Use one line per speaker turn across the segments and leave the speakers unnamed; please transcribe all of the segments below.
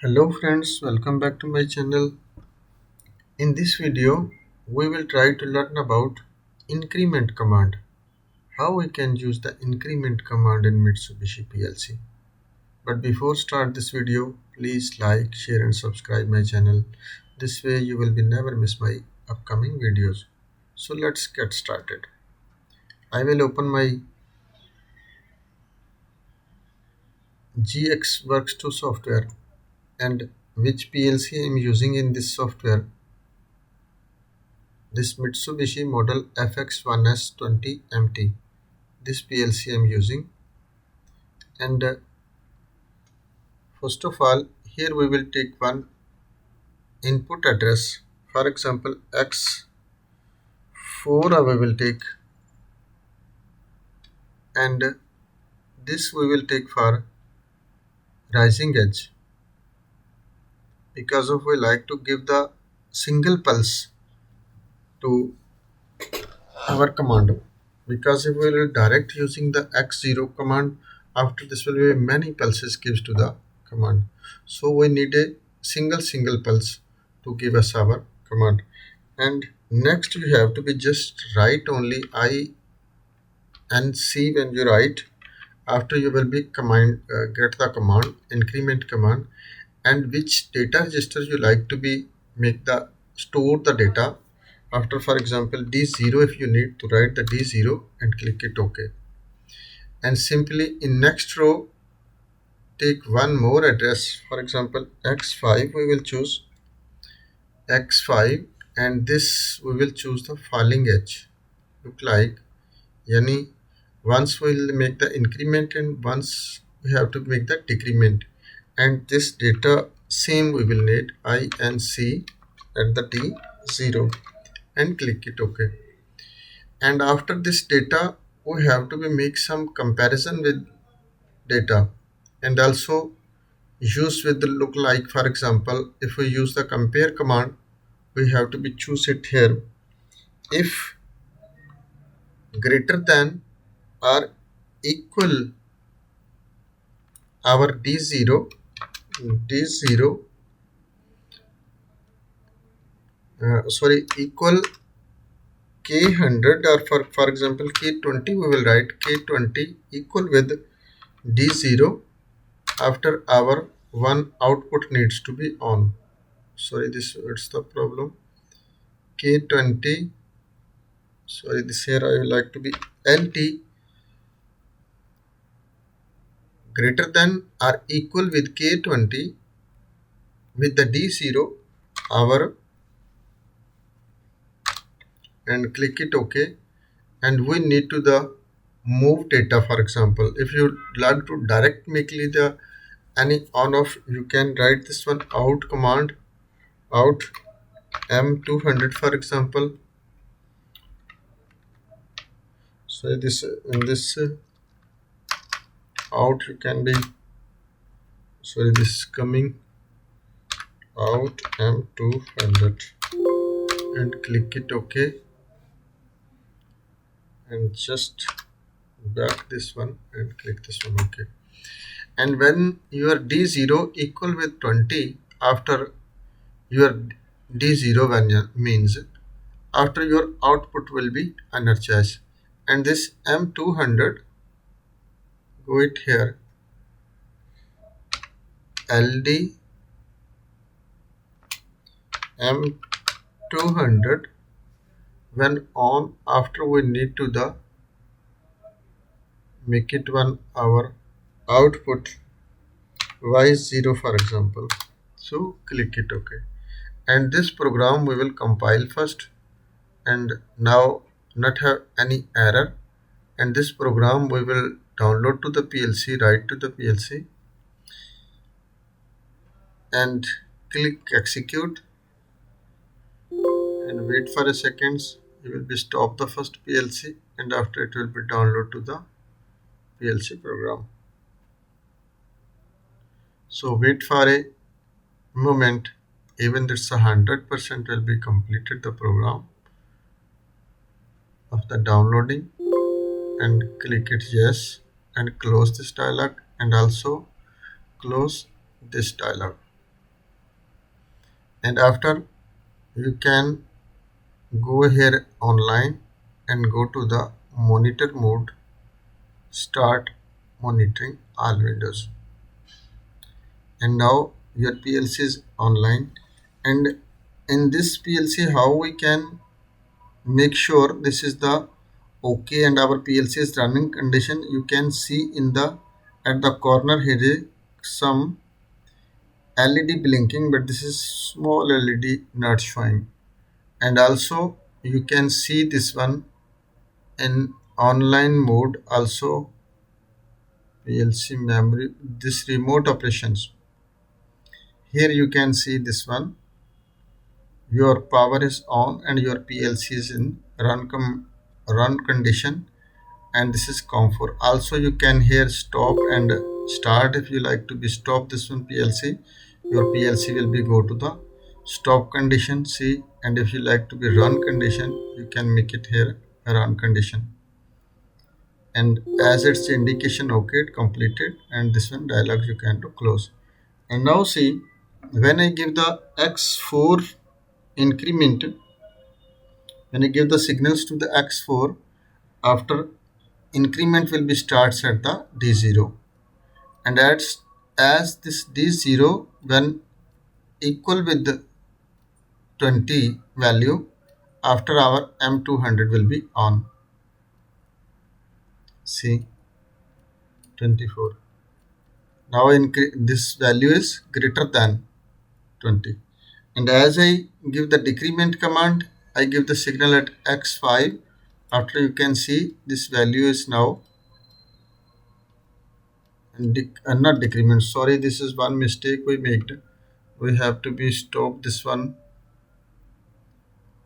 Hello friends, welcome back to my channel. In this video, we will try to learn about increment command. How we can use the increment command in Mitsubishi PLC. But before start this video, please like, share and subscribe my channel. This way you will be never miss my upcoming videos. So let's get started. I will open my GX Works2 software and which PLC I am using in this software. This Mitsubishi model FX1S20MT. This PLC I am using, and first of all here we will take one input address. For example X4 we will take, and this we will take for rising edge, because of we like to give the single pulse to our command, because if we will direct using the X0 command, after this will be many pulses gives to the command. So we need a single pulse to give us our command. And next you have to be just write only I and C when you write. After you will be get the command increment command, and which data register you like to be make the store the data. After for example D0, if you need to write the D0 and click it OK. And simply in next row take one more address. For example X5 we will choose X5, and this we will choose the falling edge. Look like yani once we will make the increment and once we have to make the decrement, and this data same we will need I and C at the D0 and click it OK. And after this data we have to be make some comparison with data, and also use with the look like. For example if we use the compare command, we have to be choose it here. If greater than or equal our D0 equal K100, or for example K20 we will write K20 equal with D0. After our one output needs to be on. This it's the problem. K20, this here I would like to be LT greater than or equal with K20 with the D0 our, and click it OK. And we need to the move data. For example if you like to direct make the any on off, you can write this one out command, out M200 for example. So this in this out you can be this is coming out M200 and click it OK, and just back this one and click this one OK. And when your D0 equal with 20, after your D0 when means after your output will be energized, and this M200 go it here LD M200 when on, after we need to the make it one our output Y0 for example. So click it OK, and this program we will compile first, and now not have any error. And this program we will download to the PLC, write to the PLC and click execute, and wait for a seconds. You will be stop the first PLC, and after it will be download to the PLC program. So wait for a moment, even it's 100% will be completed the program of the downloading, and click it yes, and close this dialog, and also close this dialog. And after, you can go here online and go to the monitor mode, start monitoring all windows. And now your PLC is online. And in this PLC, how we can make sure this is the okay and our PLC is running condition, you can see in the at the corner here is some LED blinking, but this is small LED not showing. And also you can see this one in online mode also, PLC memory, this remote operations. Here you can see this one, your power is on and your PLC is in run condition, and this is COM4. Also you can here stop and start. If you like to be stop this one PLC, your PLC will be go to the stop condition, see. And if you like to be run condition, you can make it here run condition. And as it's indication okay, it completed, and this one dialog you can do close. And now see, when I give the X4 increment, when I give the signals to the X4, after increment will be starts at the D0, and as this D0 when equal with the 20 value, after our M200 will be on. See, 24. Now this value is greater than 20. And as I give the decrement command, I give the signal at X5. After, you can see this value is now not decrement. Sorry, this is one mistake we made. We have to be stop this one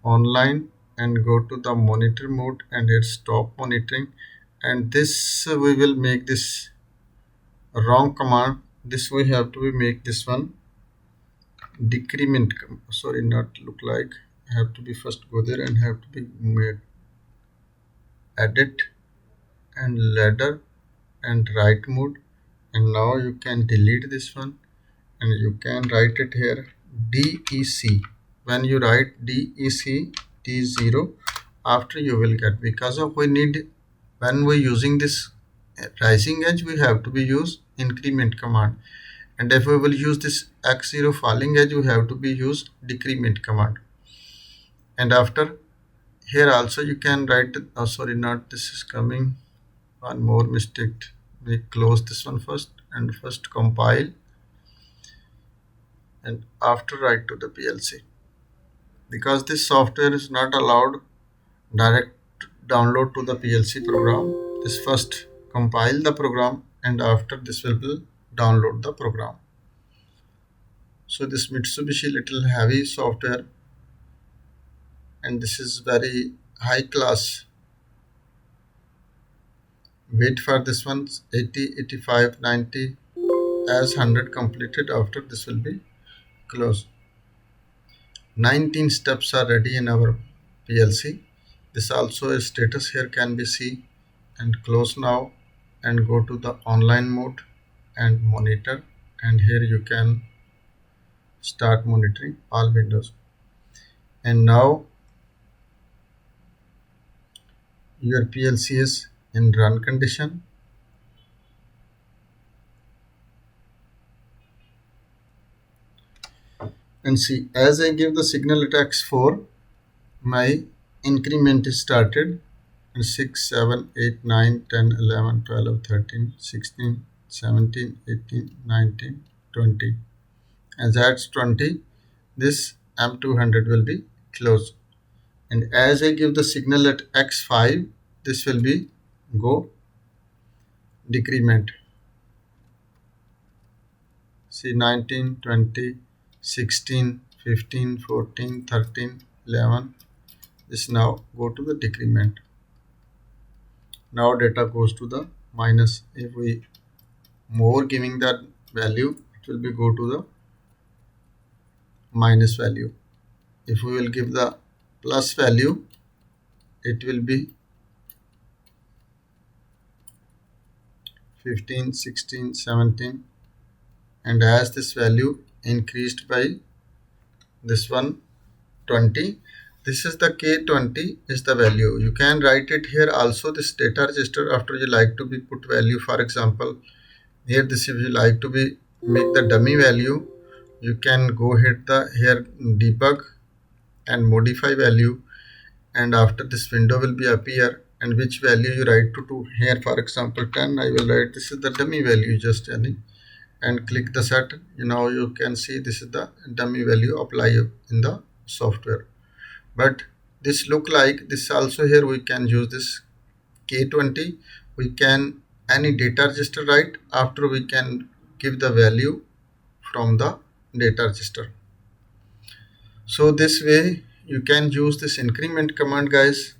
online and go to the monitor mode and hit stop monitoring. And this we will make this wrong command. This we have to make this one decrement. Sorry, not look like. Have to be first go there and have to be made edit and ladder and write mode. And now you can delete this one and you can write it here DEC. When you write DEC D0, after you will get, because of we need, when we using this rising edge, we have to be use increment command. And if we will use this X0 falling edge, we have to be use decrement command. And after, here also you can write oh sorry, not this is coming, one more mistake. We close this one first and first compile, and after write to the PLC, because this software is not allowed direct download to the PLC program. This first compile the program and after this will download the program. So this Mitsubishi little heavy software, and this is very high class. Wait for this one 80, 85, 90, as 100 completed, after this will be closed. 19 steps are ready in our PLC. This also a status here can be see, and close now and go to the online mode and monitor, and here you can start monitoring all windows. And now your PLC is in run condition. And see, as I give the signal at X4, my increment is started, and 6, 7, 8, 9, 10, 11, 12, 13, 16, 17, 18, 19, 20. As that's 20, this M200 will be closed. And as I give the signal at X5, this will be go decrement. See, 19, 20, 16, 15, 14, 13, 11. This now go to the decrement. Now data goes to the minus. If we more giving that value, it will be go to the minus value. If we will give the plus value, it will be 15, 16, 17. And as this value increased by this one 20. This is the K20 is the value. You can write it here also, this data register. After you like to be put value, for example here this, if you like to be make the dummy value, you can go hit the here debug and modify value, and after this window will be appear, and which value you write to here, for example 10. I will write this is the dummy value, just any, and click the set. Now you can see this is the dummy value apply in the software. But this look like this also, here we can use this K20. We can any data register write, after we can give the value from the data register. So this way you can use this increment command, guys.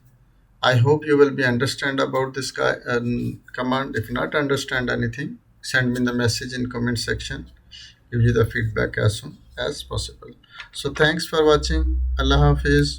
I hope you will be understand about this command. If not understand anything, send me the message in comment section. Give you the feedback as soon as possible. So thanks for watching. Allah Hafiz.